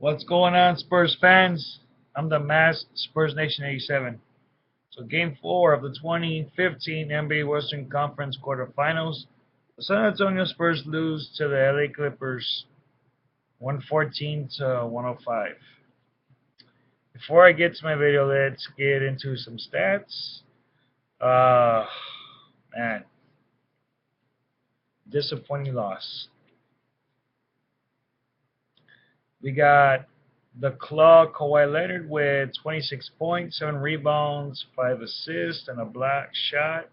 What's going on, Spurs fans? I'm the masked Spurs Nation 87. So, Game 4 of the 2015 NBA Western Conference quarterfinals. The San Antonio Spurs lose to the LA Clippers 114 to 105. Before I get to my video, let's get into some stats. Uh, man, disappointing loss. We got the Claw Kawhi Leonard with 26 points, 7 rebounds, 5 assists, and a block shot.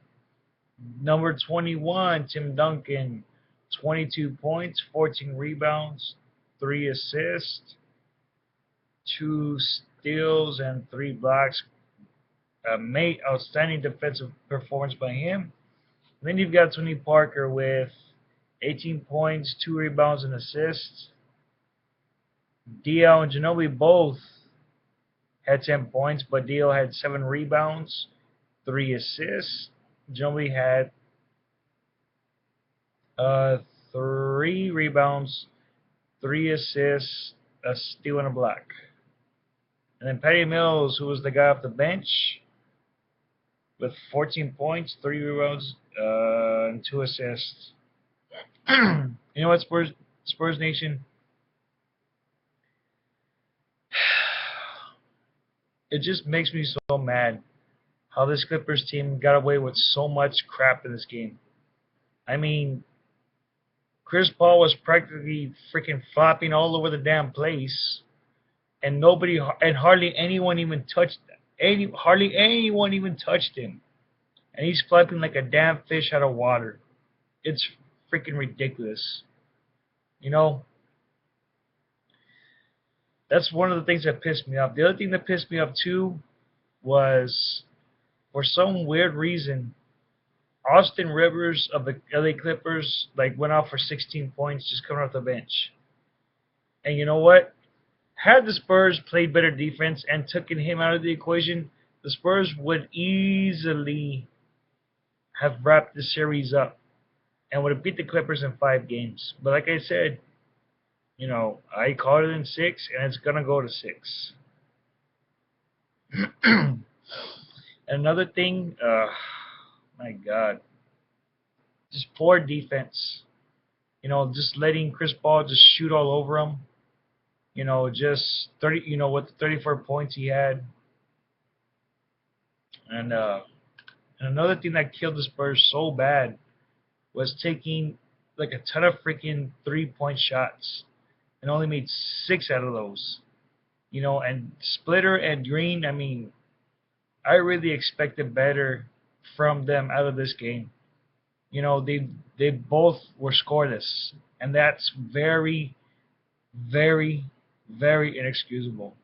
Number 21, Tim Duncan, 22 points, 14 rebounds, 3 assists, 2 steals, and 3 blocks. Outstanding defensive performance by him. Then you've got Tony Parker with 18 points, 2 rebounds, and assists. DL and Ginobili both had 10 points, but DL had 7 rebounds, 3 assists. Ginobili had 3 rebounds, 3 assists, a steal, and a block. And then Patty Mills, who was the guy off the bench, with 14 points, 3 rebounds, and 2 assists. You know what, Spurs Nation? It just makes me so mad how this Clippers team got away with so much crap in this game. I mean, Chris Paul was practically freaking flopping all over the damn place, and hardly anyone even touched him, and he's flopping like a damn fish out of water. It's freaking ridiculous. You know, that's one of the things that pissed me off. The other thing that pissed me off too was, for some weird reason, Austin Rivers of the LA Clippers went off for 16 points just coming off the bench. And you know what? Had the Spurs played better defense and taken him out of the equation, the Spurs would easily have wrapped the series up and would have beat the Clippers in 5 games. But like I said, I called it in 6, and it's gonna go to 6. Another thing, my God, just poor defense. Just letting Chris Paul just shoot all over him. Just 30. With the 34 points he had, and another thing that killed the Spurs so bad was taking like a ton of freaking 3-point shots and only made 6 out of those. And Splitter and Green, I mean, I really expected better from them out of this game. They both were scoreless, and that's very, very, very inexcusable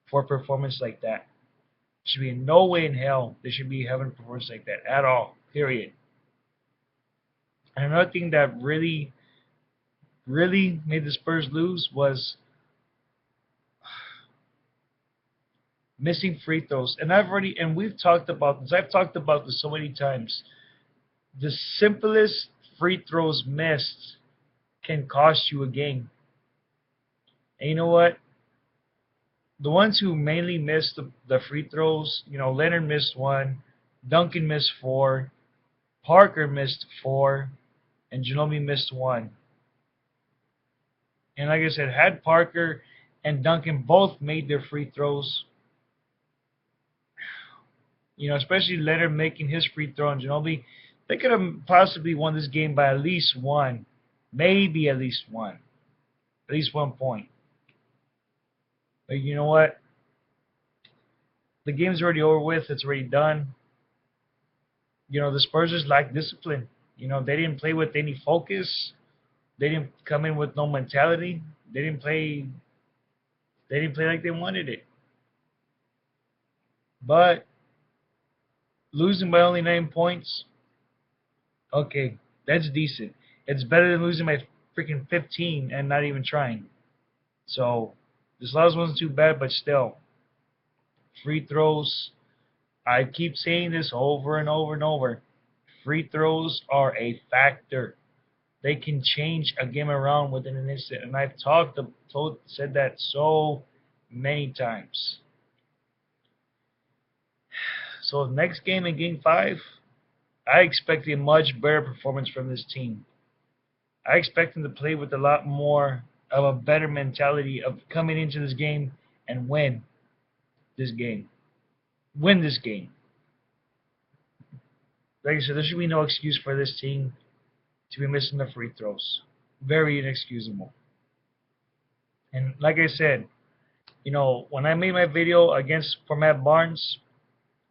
for a performance like that. Should be no way in hell they should be having a performance like that at all. Period. And another thing that really, really made the Spurs lose was missing free throws. And we've talked about this. I've talked about this so many times. The simplest free throws missed can cost you a game. And you know what? The ones who mainly missed the free throws, Leonard missed 1, Duncan missed 4, Parker missed 4, and Ginobili missed 1. And like I said, had Parker and Duncan both made their free throws, especially Leonard making his free throw and Ginobili, they could have possibly won this game by at least 1, maybe at least 1 point. But you know what? The game's already over with. It's already done. The Spurs just lack discipline. They didn't play with any focus. They didn't come in with no mentality. They didn't play like they wanted it. But losing by only 9 points, okay, that's decent. It's better than losing by freaking 15 and not even trying. So this loss wasn't too bad, but still, free throws. I keep saying this over and over and over. Free throws are a factor. They can change a game around within an instant, and I've said that so many times. So next game in Game 5, I expect a much better performance from this team. I expect them to play with a lot more of a better mentality of coming into this game and win this game. Win this game. Like I said, there should be no excuse for this team to be missing the free throws. Very inexcusable. And like I said, when I made my video against for Matt Barnes,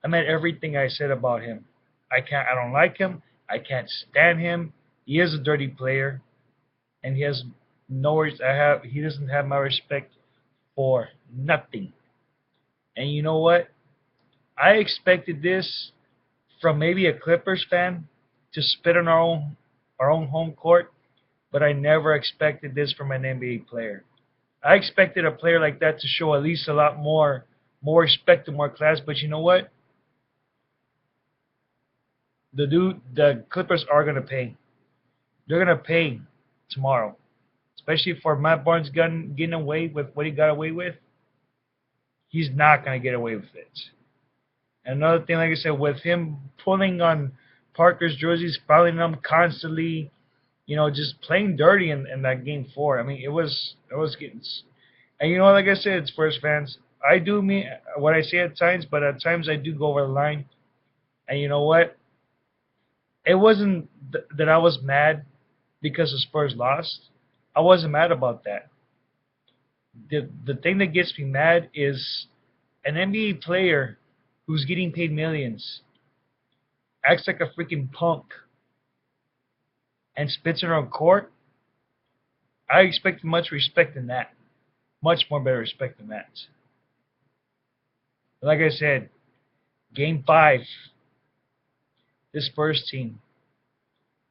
I meant everything I said about him. I don't like him. I can't stand him. He is a dirty player, and he has he doesn't have my respect for nothing. And you know what? I expected this from maybe a Clippers fan to spit on our own home court, but I never expected this from an NBA player. I expected a player like that to show at least a lot more respect and more class, but you know what? The Clippers are gonna pay. They're gonna pay tomorrow, especially for Matt Barnes getting away with what he got away with. He's not gonna get away with it. And another thing, like I said, with him pulling on Parker's jerseys, fouling them constantly, just playing dirty in that Game 4. I mean, it was getting. And like I said, it's Spurs fans. I do mean what I say at times, but at times I do go over the line. And you know what? It wasn't that I was mad because the Spurs lost. I wasn't mad about that. The thing that gets me mad is an NBA player who's getting paid millions acts like a freaking punk and spits on court. I expect much respect than that. Much more better respect than that. Like I said, Game 5, this Spurs team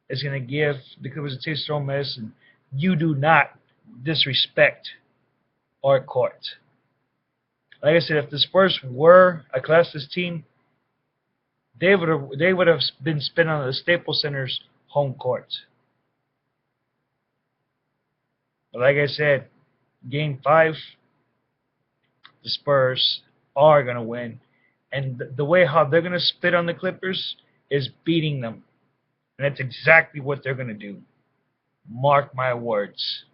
is going to give the Clippers a taste of their own medicine. You do not disrespect our court. Like I said, if the Spurs were a classless team, they would have been spent on the Staples Center's home court. But like I said, Game 5, the Spurs are going to win. And the way how they're going to spit on the Clippers is beating them. And that's exactly what they're going to do. Mark my words.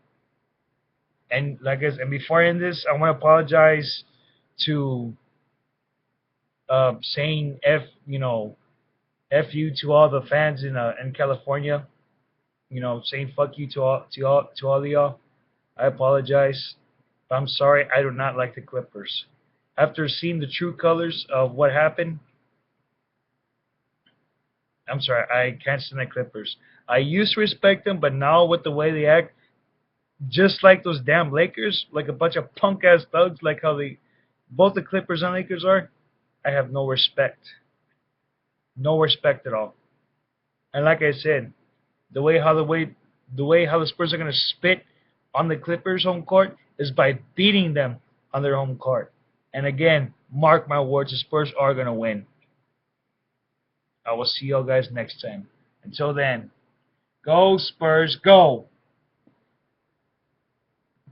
And and before I end this, I want to apologize to saying F you to all the fans in California. Saying fuck you to all of y'all. I apologize. But I'm sorry, I do not like the Clippers. After seeing the true colors of what happened, I'm sorry, I can't stand the Clippers. I used to respect them, but now with the way they act, just like those damn Lakers, like a bunch of punk-ass thugs, like how both the Clippers and Lakers are, I have no respect. No respect at all. And like I said, the way how the Spurs are going to spit on the Clippers' home court is by beating them on their home court. And again, mark my words, the Spurs are going to win. I will see y'all guys next time. Until then, go Spurs, go!